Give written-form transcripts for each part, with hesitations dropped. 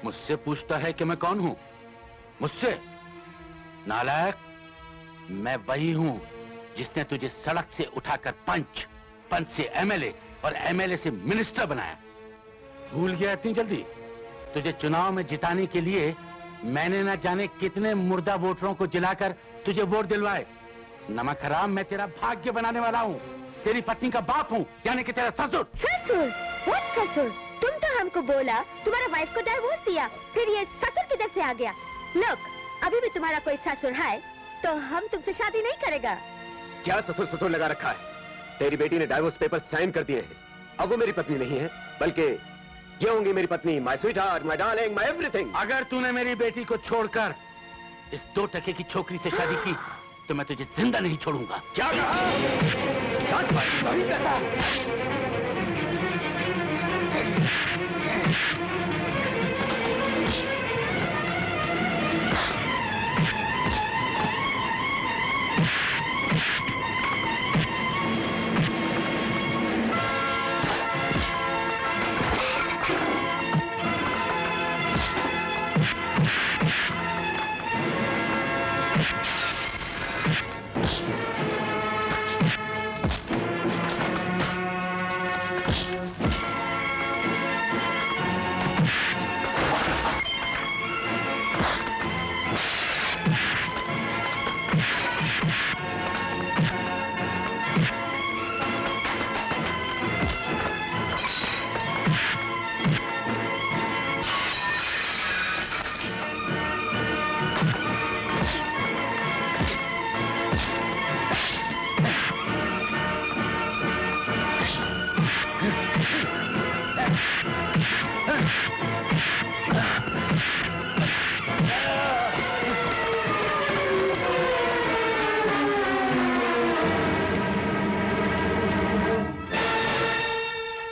मुझसे पूछता है कि मैं कौन हूं? मुझसे? नालायक, मैं वही हूं जिसने तुझे सड़क से उठाकर पंच से एमएलए और एमएलए से मिनिस्टर बनाया। भूल गया इतनी जल्दी? तुझे चुनाव में जिताने के लिए मैंने न जाने कितने मुर्दा वोटरों को जिलाकर तुझे वोट दिलवाए। नमक हराम, मैं तेरा भाग्य बनाने वाला हूँ। तेरी पत्नी का बाप हूँ, यानी कि तेरा ससुर। ससुर? व्हाट ससुर? तुम तो हमको बोला तुम्हारा वाइफ को डाइवोर्स दिया, फिर ये ससुर किधर से आ गया? लोग, अभी भी तुम्हारा कोई ससुर है तो हम तुमसे शादी नहीं करेगा। क्या ससुर लगा रखा है? तेरी बेटी ने डाइवोर्स पेपर साइन कर दिए हैं। अब वो मेरी पत्नी नहीं है, बल्कि ये होंगी मेरी पत्नी, my sweet heart, my darling, my everything. अगर तूने मेरी बेटी को छोड़कर इस 2 टके की छोकरी से शादी की तो मैं तुझे जिंदा नहीं छोड़ूंगा। क्या कहा?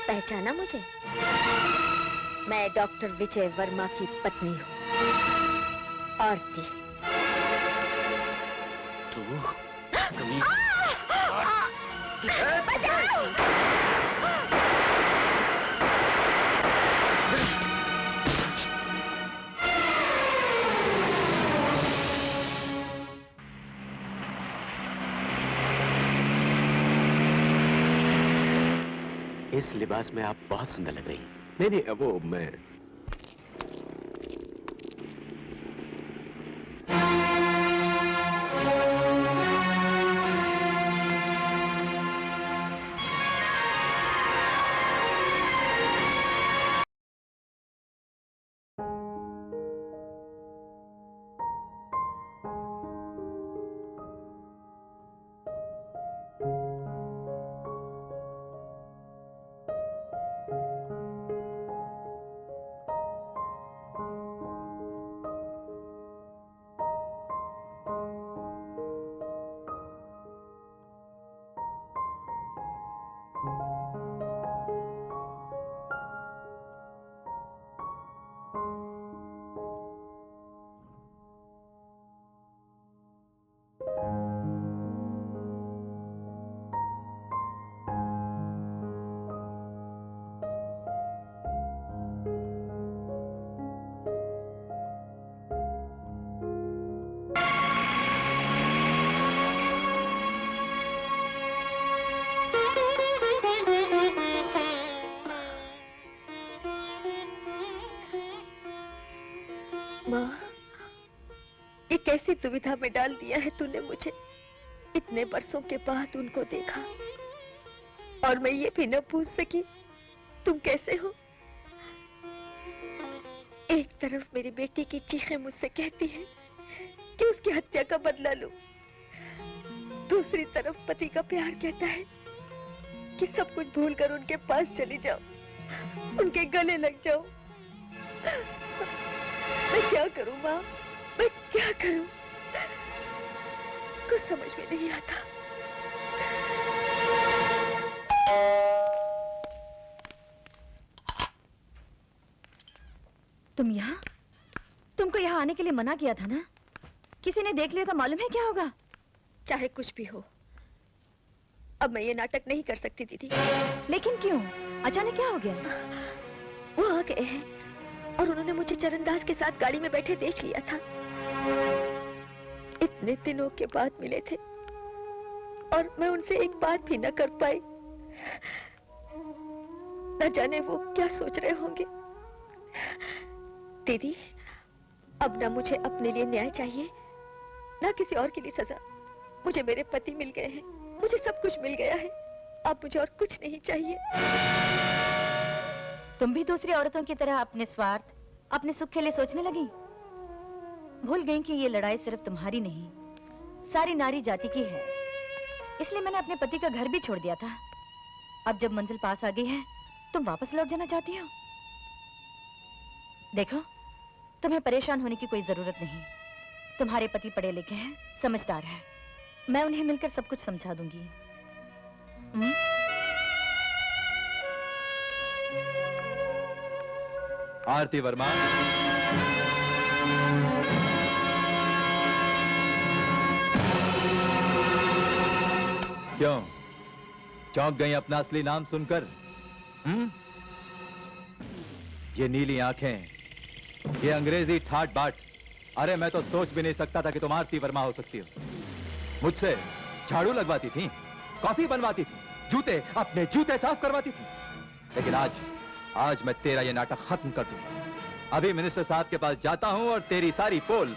पहचाना मुझे? मैं डॉक्टर विजय वर्मा की पत्नी हूँ, आरती। इस लिबास में आप बहुत सुंदर लग रही हैं। नहीं, वो मैं माँ, ये कैसी दुविधा में डाल दिया है तूने मुझे। इतने बरसों के बाद उनको देखा और मैं ये भी न पूछ सकी तुम कैसे हो। एक तरफ मेरी बेटी की चीखें मुझसे कहती है कि उसकी हत्या का बदला लूं, दूसरी तरफ पति का प्यार कहता है कि सब कुछ भूलकर उनके पास चली जाओ, उनके गले लग जाओ। मैं क्या करूं माँ, मैं क्या करूं? कुछ समझ में नहीं आता। तुम यहाँ? तुमको यहाँ आने के लिए मना किया था ना? किसी ने देख लिया तो मालूम है क्या होगा? चाहे कुछ भी हो, अब मैं ये नाटक नहीं कर सकती दीदी। लेकिन क्यों? अचानक क्या हो गया? वो आ गए हैं और उन्होंने मुझे चरणदास के साथ गाड़ी में बैठे देख लिया था। इतने दिनों के बाद मिले थे और मैं उनसे एक बात भी न कर पाई। न जाने वो क्या सोच रहे होंगे। दीदी, अब ना मुझे अपने लिए न्याय चाहिए, ना किसी और के लिए सजा। मुझे मेरे पति मिल गए हैं, मुझे सब कुछ मिल गया है। अब मुझे और कुछ नहीं चाहिए। तुम भी दूसरी औरतों की तरह अपने स्वार्थ, अपने सुख के लिए सोचने लगी? भूल गई कि ये लड़ाई सिर्फ तुम्हारी नहीं, सारी नारी जाति की है। इसलिए मैंने अपने पति का घर भी छोड़ दिया था। अब जब मंजिल पास आ गई है, तुम वापस लौट जाना चाहती हो? देखो, तुम्हें परेशान होने की कोई जरूरत नहीं। तुम्हारे पति पढ़े लिखे हैं, समझदार है। मैं उन्हें मिलकर सब कुछ समझा दूंगी। आरती वर्मा, क्यों चौंक गई अपना असली नाम सुनकर? ये नीली आंखें, ये अंग्रेजी ठाट बाट, अरे मैं तो सोच भी नहीं सकता था कि तुम आरती वर्मा हो सकती हो। मुझसे झाड़ू लगवाती थी, कॉफी बनवाती थी, जूते, अपने जूते साफ करवाती थी। लेकिन आज मैं तेरा ये नाटक खत्म कर दूंगा। अभी मिनिस्टर साहब के पास जाता हूं और तेरी सारी पोल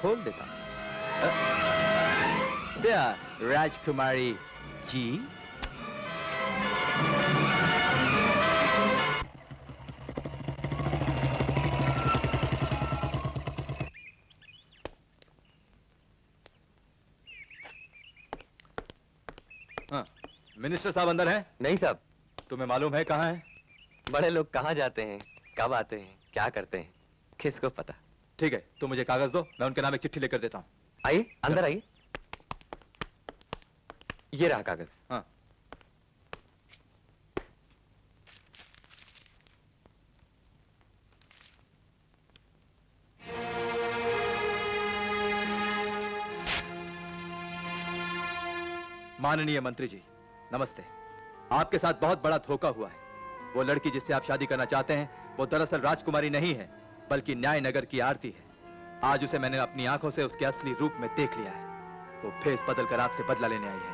खोल देता हूं। राजकुमारी जी, हाँ, मिनिस्टर साहब अंदर हैं? नहीं साहब। तुम्हें मालूम है कहाँ है? बड़े लोग कहाँ जाते हैं, कब आते हैं, क्या करते हैं, किसको पता। ठीक है, तुम मुझे कागज दो, मैं उनके नाम एक चिट्ठी लेकर देता हूँ। आइए, अंदर आइए। ये रहा कागज। हाँ। माननीय मंत्री जी, नमस्ते। आपके साथ बहुत बड़ा धोखा हुआ है। वो लड़की जिससे आप शादी करना चाहते हैं, वो दरअसल राजकुमारी नहीं है, बल्कि न्याय नगर की आरती है। आज उसे मैंने अपनी आंखों से उसके असली रूप में देख लिया है। वो फेस बदलकर आपसे बदला लेने आई है।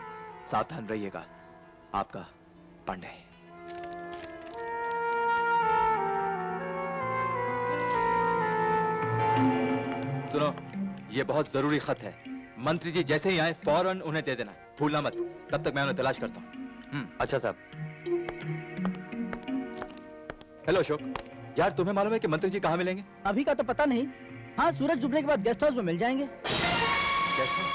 सावधान रहिएगा। आपका पांडे। सुनो, ये बहुत जरूरी खत है। मंत्री जी जैसे ही आए फौरन उन्हें दे देना, भूलना मत। तब तक मैं उन्हें तलाश करता हूँ। अच्छा साहब। हेलो अशोक, यार तुम्हें मालूम है कि मंत्री जी कहाँ मिलेंगे? अभी का तो पता नहीं। हाँ, सूरज डूबने के बाद गेस्ट हाउस में मिल जाएंगे। कैसे?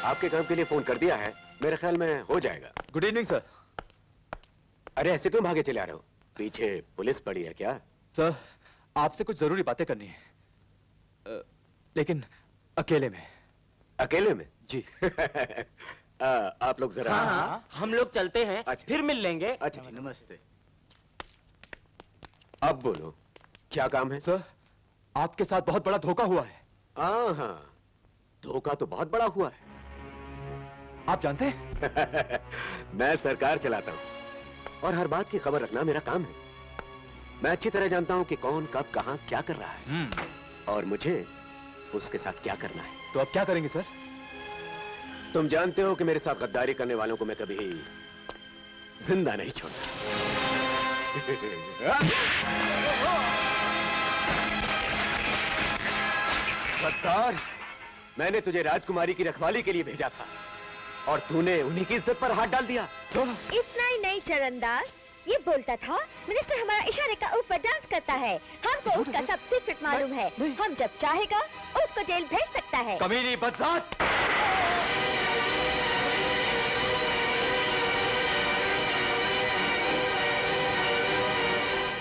आपके काम के लिए फोन कर दिया है, मेरे ख्याल में हो जाएगा। Good evening sir. अरे ऐसे क्यों भागे चले आ रहे हो? पीछे पुलिस पड़ी है क्या? सर, आपसे कुछ जरूरी बातें करनी है, लेकिन अकेले में। अकेले में? जी। आप लोग जरा। हाँ, हम लोग चलते हैं। अच्छा। फिर मिल लेंगे। अच्छा, नमस्ते। अब बोलो, क्या काम है? सर, आपके साथ बहुत बड़ा धोखा हुआ है। हाँ, धोखा तो बहुत बड़ा हुआ है। आप जानते हैं? मैं सरकार चलाता हूं और हर बात की खबर रखना मेरा काम है। मैं अच्छी तरह जानता हूं कि कौन कब कहां क्या कर रहा है और मुझे उसके साथ क्या करना है। तो अब क्या करेंगे सर? तुम जानते हो कि मेरे साथ गद्दारी करने वालों को मैं कभी जिंदा नहीं छोड़ता। गद्दार, मैंने तुझे राजकुमारी की रखवाली के लिए भेजा था और तूने उन्हीं की इज्जत पर हाथ डाल दिया। इतना ही नहीं चरणदास, ये बोलता था मिनिस्टर हमारा इशारे का ऊपर डांस करता है। हमको उसका सब सीक्रेट मालूम है। हम जब चाहेगा उसको जेल भेज सकता है। कमीनी बदजात!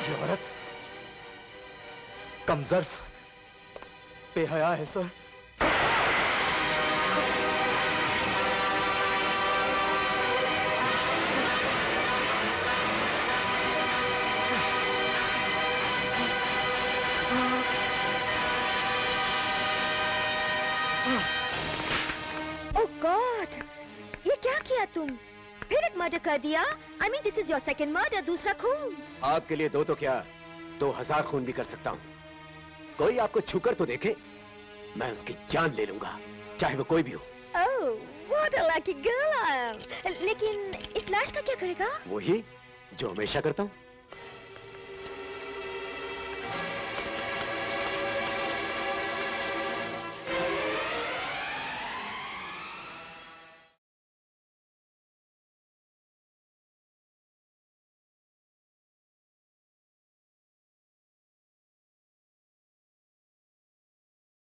ये औरत कमजोर बेहया है सर। गॉड, ये क्या किया तुम? फिर एक मर्डर कर दिया? I mean, this is your second murder, दूसरा खून। आपके लिए 2 तो क्या 2000 खून भी कर सकता हूँ। कोई आपको छूकर तो देखे, मैं उसकी जान ले लूंगा, चाहे वो कोई भी हो। Oh, what a lucky girl I am। लेकिन इस लाश का क्या करेगा? वही जो हमेशा करता हूँ।